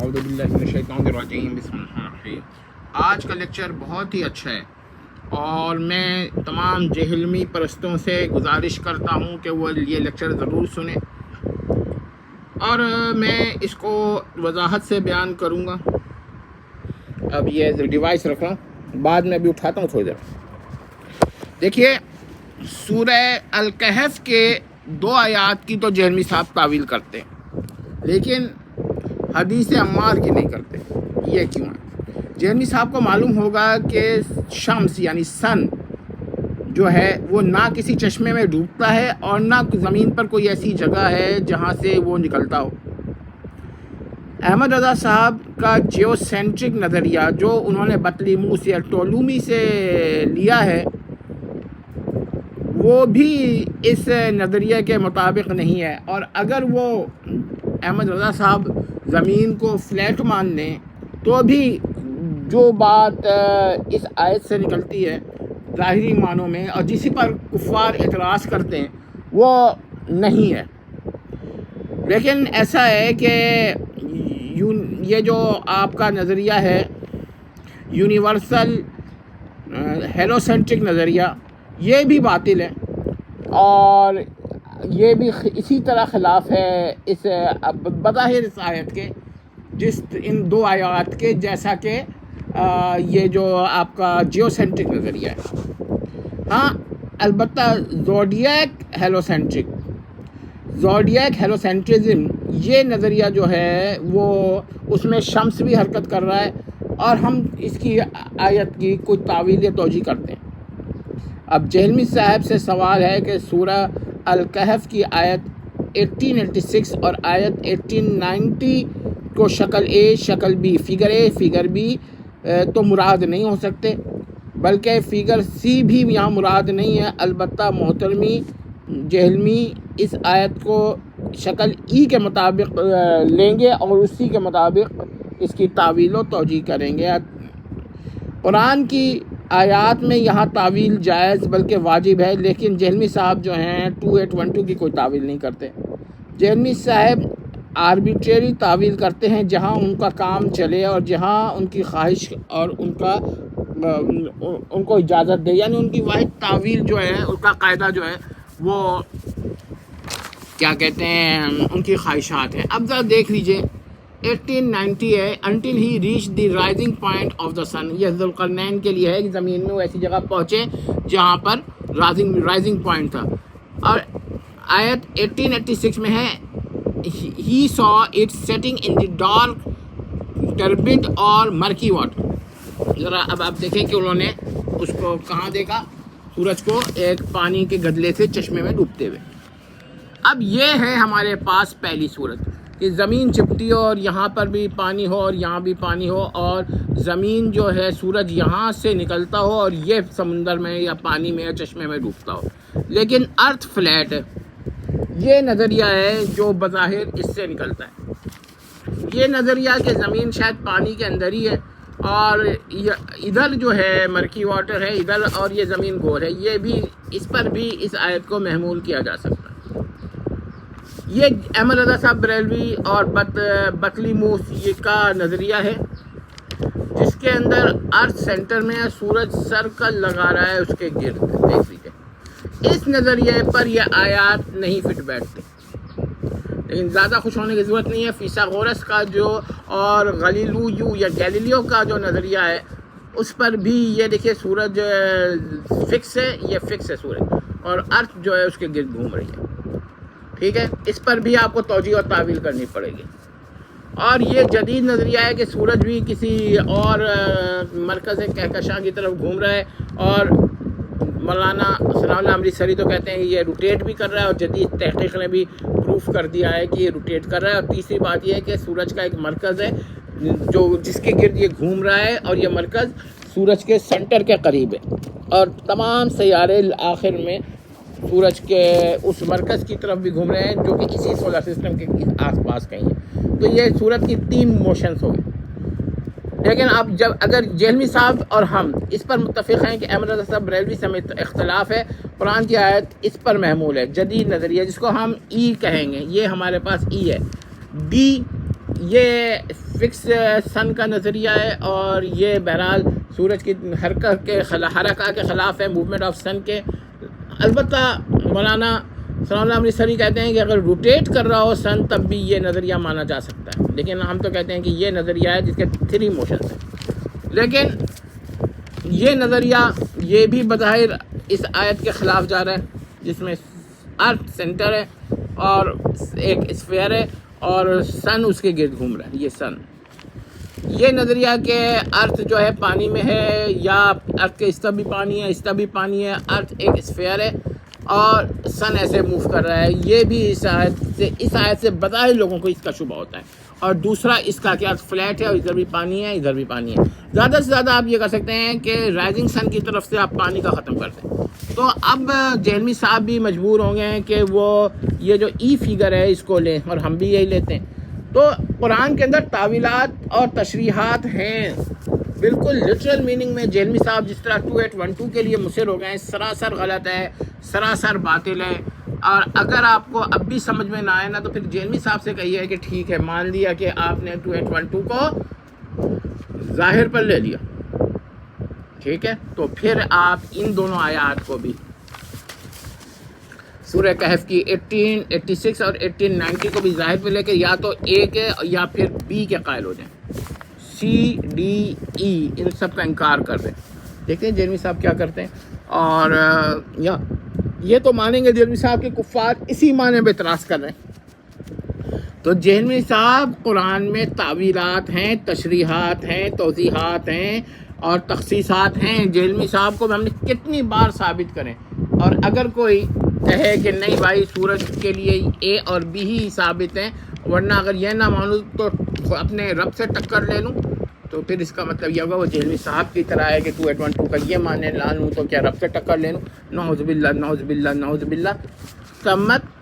اعوذ باللہ من الشیطان الرجیم، بسم اللہ الرحمن الرحیم۔ آج کا لیکچر بہت ہی اچھا ہے اور میں تمام جہلمی پرستوں سے گزارش کرتا ہوں کہ وہ یہ لیکچر ضرور سنیں، اور میں اس کو وضاحت سے بیان کروں گا۔ اب یہ ڈیوائس رکھ رہا ہوں، بعد میں ابھی اٹھاتا ہوں تھوڑی دیر۔ دیکھیے، سورہ الکہف کے 2 آیات کی تو جہلمی صاحب تعویل کرتے ہیں، لیکن حدیث عمار کی نہیں کرتے۔ یہ کیوں ہے؟ جہلمی صاحب کو معلوم ہوگا کہ شمس یعنی سن جو ہے وہ نہ کسی چشمے میں ڈوبتا ہے اور نہ زمین پر کوئی ایسی جگہ ہے جہاں سے وہ نکلتا ہو۔ احمد رضا صاحب کا جیو سینٹرک نظریہ جو انہوں نے بطلیموس یا ٹولومی سے لیا ہے، وہ بھی اس نظریے کے مطابق نہیں ہے، اور اگر وہ احمد رضا صاحب زمین کو فلیٹ مان لیں تو بھی جو بات اس آیت سے نکلتی ہے ظاہری معنوں میں، اور جسی پر کفار اعتراض کرتے ہیں، وہ نہیں ہے۔ لیکن ایسا ہے کہ یہ جو آپ کا نظریہ ہے یونیورسل ہیلوسینٹرک نظریہ، یہ بھی باطل ہے، اور یہ بھی اسی طرح خلاف ہے اس بظاہر اس آیت کے، ان 2 آیات کے، جیسا کہ یہ جو آپ کا جیو سینٹرک نظریہ ہے۔ ہاں، البتہ زوڈیاک ہیلوسینٹرزم یہ نظریہ جو ہے وہ اس میں شمس بھی حرکت کر رہا ہے، اور ہم اس کی آیت کی کوئی تعویل یا توجیہ کرتے ہیں۔ اب جہلمی صاحب سے سوال ہے کہ سورہ الکہف کی آیت 1886 اور آیت 1890 کو شکل اے، شکل B, figure A, figure B تو مراد نہیں ہو سکتے، بلکہ فگر سی بھی یہاں مراد نہیں ہے۔ البتہ محترمی جہلمی اس آیت کو شکل ای کے مطابق لیں گے اور اسی کے مطابق اس کی تعویل و توجیہ کریں گے۔ قرآن کی آیات میں یہاں تعویل جائز بلکہ واجب ہے، لیکن جہلمی صاحب جو ہیں 2812 کی کوئی تعویل نہیں کرتے۔ جہلمی صاحب آربیٹری تعویل کرتے ہیں، جہاں ان کا کام چلے اور جہاں ان کی خواہش اور ان کو اجازت دے، یعنی ان کی واحد تعویل جو ہے، ان کا قاعدہ جو ہے وہ کیا کہتے ہیں، ان کی خواہشات ہیں۔ اب ذرا دیکھ لیجئے 1890 ہے، until he reached the rising point of the sun، یہ ذوالقرنین کے لیے ہے کہ زمین میں وہ ایسی جگہ پہنچے جہاں پر رائزنگ پوائنٹ تھا، اور آیت 1886 میں ہے he saw it setting in the dark turbid اور murky water۔ ذرا اب آپ دیکھیں کہ انہوں نے اس کو کہاں دیکھا، سورج کو ایک پانی کے گدلے سے چشمے میں ڈوبتے ہوئے۔ اب یہ ہے ہمارے پاس پہلی صورت کہ زمین چپٹی ہو اور یہاں پر بھی پانی ہو اور یہاں بھی پانی ہو، اور زمین جو ہے سورج یہاں سے نکلتا ہو اور یہ سمندر میں یا پانی میں یا چشمے میں ڈوبتا ہو، لیکن ارتھ فلیٹ ہے۔ یہ نظریہ ہے جو بظاہر اس سے نکلتا ہے، یہ نظریہ کہ زمین شاید پانی کے اندر ہی ہے اور ادھر جو ہے مرکی واٹر ہے ادھر، اور یہ زمین گول ہے، یہ بھی اس پر بھی اس آیت کو محمول کیا جا سکتا ہے۔ یہ احمد رضا صاحب بریلوی اور بطلیموس یہ کا نظریہ ہے، جس کے اندر ارتھ سینٹر میں ہے، سورج سرکل لگا رہا ہے اس کے گرد۔ دیکھ لیجیے، اس نظریے پر یہ آیات نہیں فٹ بیٹھتے، لیکن زیادہ خوش ہونے کی ضرورت نہیں ہے۔ فیثاغورس کا جو اور غلیلیو یا گیلیلیو کا جو نظریہ ہے، اس پر بھی یہ دیکھیے سورج فکس ہے، یہ فکس ہے سورج، اور ارتھ جو ہے اس کے گرد گھوم رہی ہے۔ ٹھیک ہے، اس پر بھی آپ کو توجیہ اور تعویل کرنی پڑے گی۔ اور یہ جدید نظریہ ہے کہ سورج بھی کسی اور مرکز کہکشاں کی طرف گھوم رہا ہے، اور مولانا ثناء اللہ امرتسری تو کہتے ہیں کہ یہ روٹیٹ بھی کر رہا ہے، اور جدید تحقیق نے بھی پروف کر دیا ہے کہ یہ روٹیٹ کر رہا ہے۔ اور تیسری بات یہ ہے کہ سورج کا ایک مرکز ہے جس کے گرد یہ گھوم رہا ہے، اور یہ مرکز سورج کے سینٹر کے قریب ہے، اور تمام سیارے آخر میں سورج کے اس مرکز کی طرف بھی گھوم رہے ہیں جو کہ اسی سولر سسٹم کے آس پاس کہیں ہیں۔ تو یہ سورج کی 3 موشنز ہو گئی۔ لیکن اب اگر جہلمی صاحب اور ہم اس پر متفق ہیں کہ احمد رضا صاحب بریلوی سے اختلاف ہے، قرآن کی آیت اس پر محمول ہے، جدید نظریہ جس کو ہم ای کہیں گے، یہ ہمارے پاس ای ہے۔ بی یہ فکس سن کا نظریہ ہے، اور یہ بہرحال سورج کی حرکت کے خلاف ہے، موومنٹ آف سن کے۔ البتہ مولانا ثناء اللہ امرتسری کہتے ہیں کہ اگر روٹیٹ کر رہا ہو سن تب بھی یہ نظریہ مانا جا سکتا ہے، لیکن ہم تو کہتے ہیں کہ یہ نظریہ ہے جس کے 3 موشنز ہیں۔ لیکن یہ نظریہ یہ بھی بظاہر اس آیت کے خلاف جا رہا ہے، جس میں ارتھ سینٹر ہے اور ایک اسفیئر ہے اور سن اس کے گرد گھوم رہا ہے۔ یہ سن، یہ نظریہ کہ ارتھ جو ہے پانی میں ہے، یا ارتھ کے اس طرف بھی پانی ہے، اس طرف بھی پانی ہے، ارتھ ایک اسفیئر ہے اور سن ایسے موو کر رہا ہے، یہ بھی اس آیت سے بظاہر لوگوں کو اس کا شبہ ہوتا ہے۔ اور دوسرا اس کا کہ ارتھ فلیٹ ہے اور ادھر بھی پانی ہے، ادھر بھی پانی ہے۔ زیادہ سے زیادہ آپ یہ کر سکتے ہیں کہ رائزنگ سن کی طرف سے آپ پانی کا ختم کر دیں۔ تو اب جہلمی صاحب بھی مجبور ہوں گے ہیں کہ وہ یہ جو ای فگر ہے اس کو لیں، اور ہم بھی یہی لیتے ہیں۔ تو قرآن کے اندر تعویلات اور تشریحات ہیں، بالکل لٹرل میننگ میں جہلمی صاحب جس طرح 2812 کے لیے مصر ہو گئے ہیں، سراسر غلط ہے، سراسر باطل ہے۔ اور اگر آپ کو اب بھی سمجھ میں نہ آئے نا تو پھر جہلمی صاحب سے کہیے کہ ٹھیک ہے، مان لیا کہ آپ نے 2812 کو ظاہر پر لے لیا، ٹھیک ہے، تو پھر آپ ان دونوں آیات کو بھی سورہ کہف کی 18، 86 اور 18، 90 کو بھی ظاہر پہ لے کے یا تو اے کے یا پھر بی کے قائل ہو جائیں، سی ڈی ای ان سب کا انکار کر دیں۔ دیکھتے ہیں جہلمی صاحب کیا کرتے ہیں۔ اور یہ تو مانیں گے جہلمی صاحب کے کفار اسی معنی پہ اعتراض کر رہے ہیں۔ تو جہلمی صاحب قرآن میں تعویلات ہیں، تشریحات ہیں، توضیحات ہیں اور تخصیصات ہیں۔ جہلمی صاحب کو ہم نے کتنی بار ثابت کریں، اور اگر کوئی کہے کہ نہیں بھائی سورج کے لیے اے اور بی ہی ثابت ہیں، ورنہ اگر یہ نہ مانوں تو اپنے رب سے ٹکر لے لوں، تو پھر اس کا مطلب یہ ہوگا وہ جہلمی صاحب کی طرح ہے کہ 2812 کا یہ ماننے لا لوں تو کیا رب سے ٹکر لے لوں؟ نعوذ باللہ، نعوذ باللہ، نعوذ باللہ۔ کم مت